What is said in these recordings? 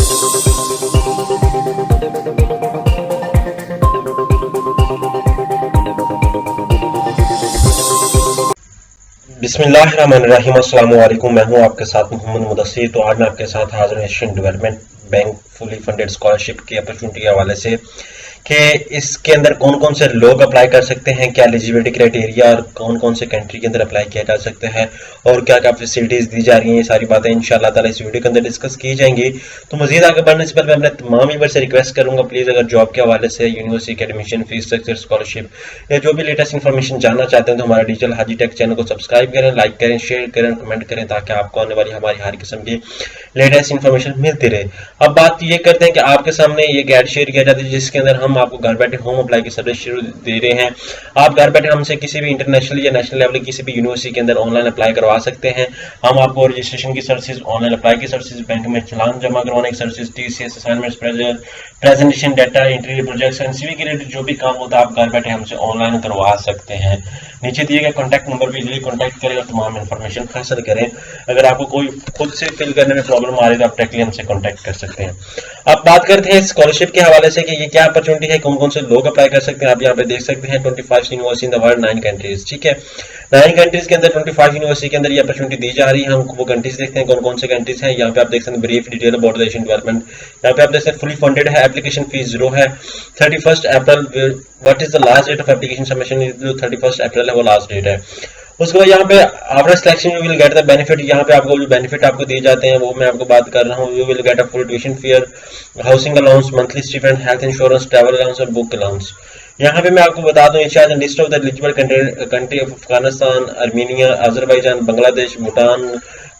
बिस्मिल्लाहिर्रहमानिर्रहीम। अस्सलाम वालेकुम। मैं हूं आपके साथ मोहम्मद मुदस्सिर। तो आज मैं आपके साथ हाजिर हूं Asian development bank fully funded scholarship की अपॉर्चुनिटी के हवाले से कि इसके अंदर कौन कौन से लोग अप्लाई कर सकते हैं, क्या एलिजिबिलिटी क्राइटेरिया और कौन कौन से कंट्री के अंदर अप्लाई किया जा सकता है और क्या क्या फैसिलिटीज दी जा रही हैं। ये सारी बातें इंशाल्लाह ताला इस वीडियो के अंदर डिस्कस की जाएंगी। तो मजीद आगे बढ़ने से पहले मैं अपने तमाम व्यूअर्स से रिक्वेस्ट करूंगा, प्लीज अगर जॉब के हवाले से, यूनिवर्सिटी के एडमिशन, फीस स्ट्रक्चर, स्कॉलरशिप या जो भी लेटेस्ट इन्फॉर्मेशन जानना चाहते हैं तो हमारा डिजिटल हाजी टेक चैनल को सब्सक्राइब करें, लाइक करें, शेयर करें, कमेंट करें ताकि आपको आने वाली हमारी हर किस्म की लेटेस्ट इन्फॉर्मेशन मिलती रहे। अब बात ये करते हैं कि आपके सामने ये ऐड शेयर किया जाता है जिसके अंदर हम आपको घर बैठे होम अप्लाई की सर्विस शुरू दे रहे हैं। आप घर बैठे हमसे किसी भी इंटरनेशनल या नेशनल लेवल किसी भी यूनिवर्सिटी के अंदर ऑनलाइन अप्लाई करवा सकते हैं। हम आपको रजिस्ट्रेशन की सर्विस, ऑनलाइन अप्लाई की सर्विस, बैंक में चालान जमा करवाने की service, TCS assignments, presentation, data entry, projects, NCV के रिलेटेड जो भी काम होता है आप घर बैठे हमसे ऑनलाइन करवा सकते हैं। नीचे दिए गए कॉन्टैक्ट नंबर पर इजीली कॉन्टैक्ट करें और तमाम इन्फॉर्मेशन हासिल करें। अगर आपको कोई खुद से फिल करने में प्रॉब्लम आ रही है तो आप डायरेक्टली हमसे कॉन्टैक्ट कर सकते हैं। अब बात करते हैं स्कॉलरशिप के हवाले से कि ये क्या अपॉर्चुनिटी है, कौन कौन से लोग अप्लाई कर सकते हैं। आप यहाँ पे देख सकते हैं 25 university in the world, 9 countries. ठीक है, 9 कंट्रीज के अंदर 25 यूनिवर्सिटी के अंदर ये अपॉर्चुनिटी दी जा रही है। हम वो कंट्रीज देखते हैं कौन कौन से कंट्रीज हैं। यहाँ पे आप देख सकते हैं brief detail about the Asian development. यहाँ पे आप देख सकते हैं फुली फंडेड है, एप्लीकेशन फीस 0 है। 31 April what is the last date of application submission, 31 April है वो लास्ट डेट है। उसके बाद यहाँ पे after selection you will get the benefit. यहाँ पे आपको जो बेनिफिट आपको दिए जाते हैं वो मैं आपको बात कर रहा हूँ। You will get a full tuition fare, housing allowance, monthly stipend, health insurance, travel allowance और बुक अलाउंस। यहाँ पे मैं आपको बता दूं इंशाल्लाह list of the eligible country of Afghanistan, Armenia, Azerbaijan, Bangladesh, Bhutan,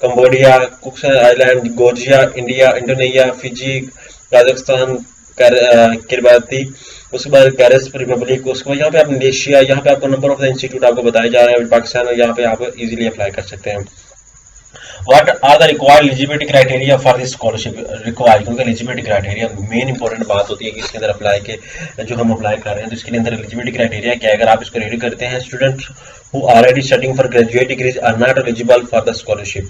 Cambodia, Cook island, Georgia, India, Indonesia, Fiji, Kazakhstan, Kiribati, उसके बाद कैरस रिपब्लिक, उसके बाद यहाँ पे आप मलेशिया। यहाँ पे आपको नंबर ऑफ द इंस्टीट्यूट आपको बताए जा रहे हैं पाकिस्तान, और यहाँ पे आप इजीली अप्लाई कर सकते हैं। What are the required eligibility criteria for this scholarship required? क्योंकि eligibility criteria मेन इंपॉर्टेंट बात होती है कि इसके अंदर अप्लाई के जो हम अप्लाई कर रहे हैं तो इसके अंदर eligibility criteria क्या है। अगर आप इसको रीड करते हैं, student who already studying for graduate degrees are not eligible for the scholarship।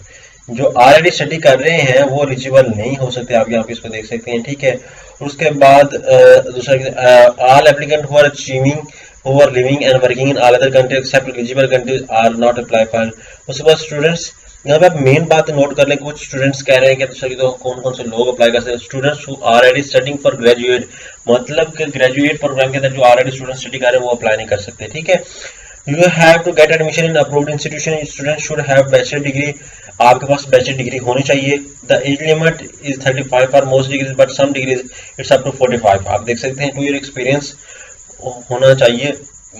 जो ऑलरेडी स्टडी कर रहे हैं वो एलिजिबल नहीं हो सकते। आप यहाँ पे इसको देख सकते हैं। ठीक है, उसके बाद दूसरा all applicant who are achieving who are living and working in all other countries except eligible countries are not apply for। उसके बाद स्टूडेंट्स, यहाँ पे आप मेन बात नोट कर लें। कुछ स्टूडेंट्स कह रहे हैं कि तो कौन कौन से लोग अप्लाई कर सकते हैं। Students who already studying for graduate, मतलब कि ग्रेजुएट प्रोग्राम के अंदर जो ऑलरेडी स्टूडेंट स्टडी कर रहे हैं वो अप्लाई नहीं कर सकते। ठीक है, you have to get admission in approved institution, student should have bachelor degree, आपके पास बैचलर डिग्री होनी चाहिए। The age limit is 35 for most degrees but some degrees it's up to 45। आप देख सकते हैं 2 ईयर एक्सपीरियंस होना चाहिए।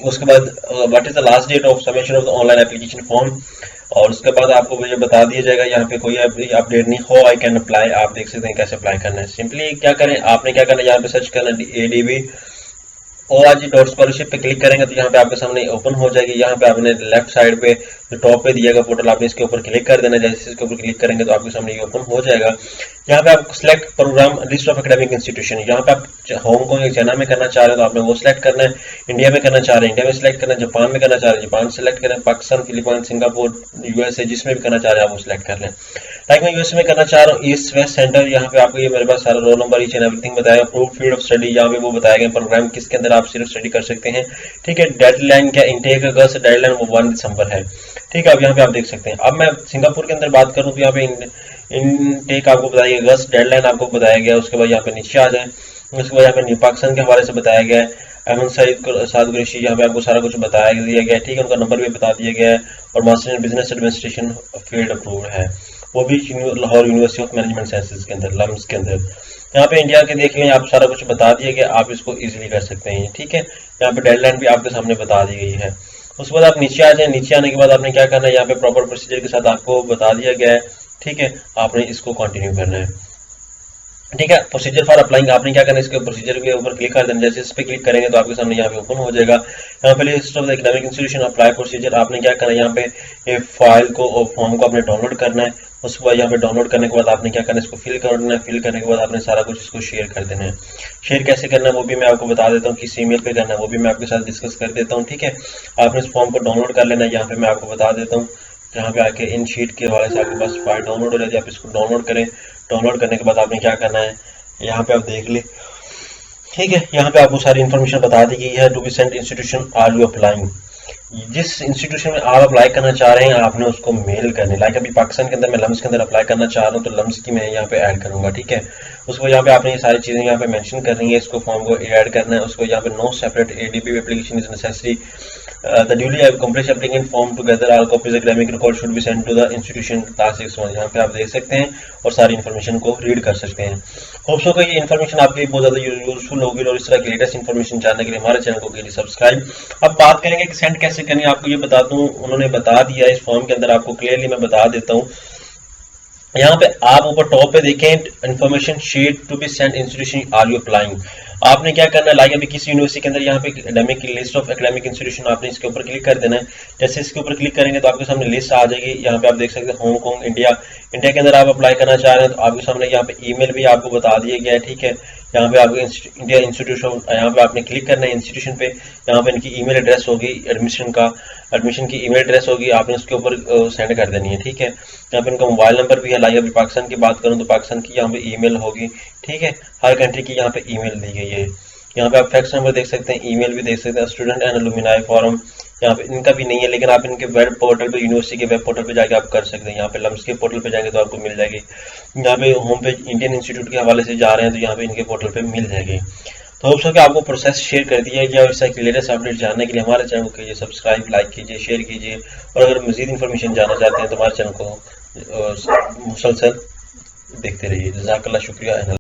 उसके बाद what is the last date of submission of the online application form, और उसके बाद आपको मुझे बता दिया जाएगा यहाँ पे कोई अपडेट नहीं हो आई कैन अप्लाई। आप देख सकते हैं कैसे अप्लाई करना है। सिंपली क्या करें, आपने क्या करना है, यहाँ पे सर्च करना है ADB org.scholarship पे क्लिक करेंगे तो यहाँ पे आपके सामने ओपन हो जाएगी। यहाँ पे आपने लेफ्ट साइड पे जो टॉप पे दिया गया पोर्टल, आपने इसके ऊपर क्लिक कर देना। जैसे इसके ऊपर क्लिक करेंगे तो आपके सामने ये ओपन हो जाएगा। यहाँ पे आप select programme list of academic institution, यहाँ पे आप हांगकांग चाइना में करना चाह रहे हैं तो आपने वो सिलेक्ट करना है। इंडिया में करना चाह रहे हैं इंडिया में सिलेक्ट करना है। जापान में करना चाह रहे हैं जापान सेलेक्ट करें। पाकिस्तान, फिलीपाइन, सिंगापुर, USA, जिसमें भी करना चाह रहे हैं आप वो सिलेक्ट कर लें। लाइक मैं यूएस में करना चाह रहा हूँ, ईस्ट वेस्ट सेंटर। यहाँ पे आपको ये मेरे पास सारा roll number, each and everything बताया। अप्रूव्ड फील्ड ऑफ स्टडी, यहाँ पे वो बताया गया प्रोग्राम किसके अंदर आप सिर्फ स्टडी कर सकते हैं। ठीक है, डेडलाइन क्या, इनटेक अगस्त, डेडलाइन वो 1 दिसंबर है। ठीक है, अब यहाँ पे आप देख सकते हैं। अब मैं सिंगापुर के अंदर बात करूँ तो यहाँ पे इनटेक आपको बताया गया, अगस्त, डेडलाइन आपको बताया गया। उसके बाद यहाँ पे नीचे आ जाए, उसके बाद यहाँ पे पाकिस्तान के हवाले से बताया गया है। अहमद साद कुरैशी, यहाँ पे आपको सारा कुछ बताया दिया गया है। ठीक है, उनका नंबर भी बता दिया गया है और master in business administration field approved है, वो भी Lahore university of management sciences के अंदर, लम्स के अंदर। यहाँ पे इंडिया के देख लें, आप सारा कुछ बता दिया गया, आप इसको इजीली कर सकते हैं। ठीक है, यहाँ पे डेडलाइन भी आपके सामने बता दी गई है। उसके बाद आप नीचे आ जाए। नीचे आने के बाद आपने क्या करना है, यहाँ पे प्रॉपर प्रोसीजर के साथ आपको बता दिया गया है। ठीक है, आपने इसको कंटिन्यू करना है। ठीक है, प्रोसीजर फॉर अप्लाइंग, आपने क्या करना है, इसके प्रोसीजर के ऊपर क्लिक कर देना। जैसे इस पे क्लिक करेंगे तो आपके सामने यहाँ पे ओपन हो जाएगा। यहाँ पे list of the academic institution, apply procedure, आपने क्या करना है, यहाँ पे ये फाइल को और फॉर्म को आपने डाउनलोड करना है। उसके बाद यहाँ पे डाउनलोड करने के बाद आपने क्या करना है, इसको फिल करना है। फिल करने के बाद आपने सारा कुछ इसको शेयर कर देना है। शेयर कैसे करना है वो भी मैं आपको बता देता हूँ, किस ईमेल पे करना है वो भी मैं आपके साथ डिस्कस कर देता हूँ। ठीक है, आपने इस फॉर्म को डाउनलोड कर लेना है। यहाँ पे मैं आपको बता देता हूँ, यहाँ पे आके इन शीट के हवाले से आपके पास फाइल डाउनलोड हो जाती है, आप इसको डाउनलोड करें। डाउनलोड करने के बाद आपने क्या करना है, यहाँ पे आप देख ले, ठीक है। यहाँ पे आपको सारी इन्फॉर्मेशन बता दी गई है। To be sent institution are you applying, जिस इंस्टीट्यूशन में आप अप्लाई करना चाह रहे हैं आपने उसको मेल करनी। लाइक अभी पाकिस्तान के अंदर मैं लम्स के अंदर अप्लाई करना चाह रहा हूँ, तो लम्स की मैं यहाँ पे ऐड करूंगा, ठीक है। उसको यहाँ पे आपने ये सारी चीजें यहाँ पे मेंशन करनी है, इसको फॉर्म को ऐड करना है। उसको यहाँ पे no separate ADP application is necessary, the duly accomplished applicant form together all copies academic record should be sent to the institution class 6 यहाँ पे आप देख सकते हैं और सारी इन्फॉर्मेशन को रीड कर सकते हैं। होप सो कि ये इन्फॉर्मेशन आपके लिए बहुत ज्यादा यूजफुल होगी, और इस तरह की लेटेस्ट इन्फॉर्मेशन जानने के लिए हमारे चैनल को कीजिए सब्सक्राइब। अब बात करेंगे कि सेंड कैसे करनी है, आपको ये बता दूं, उन्होंने बता दिया इस फॉर्म के अंदर, आपको क्लियरली मैं बता देता हूँ। यहाँ पे आप ऊपर टॉप पे देखें information sheet to be sent institution are you applying. आपने क्या करना है, लाइक अभी किसी यूनिवर्सिटी के अंदर यहाँ पे एकेडमिक की लिस्ट ऑफ एकेडमिक इंस्टीट्यूशन, आपने इसके ऊपर क्लिक कर देना है। जैसे इसके ऊपर क्लिक करेंगे तो आपके सामने लिस्ट आ जाएगी। यहाँ पे आप देख सकते हैं हांगकांग इंडिया, इंडिया के अंदर आप अप्लाई करना चाह रहे हैं तो आपके सामने यहाँ पे ईमेल भी आपको बता दिया गया है, ठीक है। यहाँ पे आपको इंडिया इंस्टीट्यूशन, यहाँ पे आपने क्लिक करना है इंस्टीट्यूशन पे। यहाँ पे इनकी ईमेल एड्रेस होगी, एडमिशन की ईमेल एड्रेस होगी, आपने उसके ऊपर सेंड कर देनी है, ठीक है। यहाँ पे इनका मोबाइल नंबर भी है। लाइक अभी पाकिस्तान की बात करूँ तो पाकिस्तान की यहाँ पे ईमेल होगी, ठीक है। हर कंट्री की यहाँ पे ईमेल दी गई है। यहाँ पे आप फैक्स नंबर देख सकते हैं, ईमेल भी देख सकते हैं। स्टूडेंट एंड अलुमिनाई फॉरम यहाँ पे इनका भी नहीं है, लेकिन आप इनके वेब पोर्टल पे, यूनिवर्सिटी के वेब पोर्टल पे जाके आप कर सकते हैं। यहाँ पे लम्स के पोर्टल पे जाएंगे तो आपको मिल जाएगी। यहाँ पे होम पेज इंडियन इंस्टीट्यूट के हवाले से जा रहे हैं तो यहाँ पे इनके पोर्टल पे मिल जाएगी। तो होप सो कि आपको प्रोसेस शेयर कर दिया गया, और इस तरह की लेटेस्ट अपडेट जानने के लिए हमारे चैनल को कीजिए सब्सक्राइब, लाइक कीजिए, शेयर कीजिए, और अगर मजीद इन्फॉर्मेशन जानना चाहते हैं तो हमारे चैनल को मुसलसल देखते रहिए। जज़ाकल्लाह, शुक्रिया।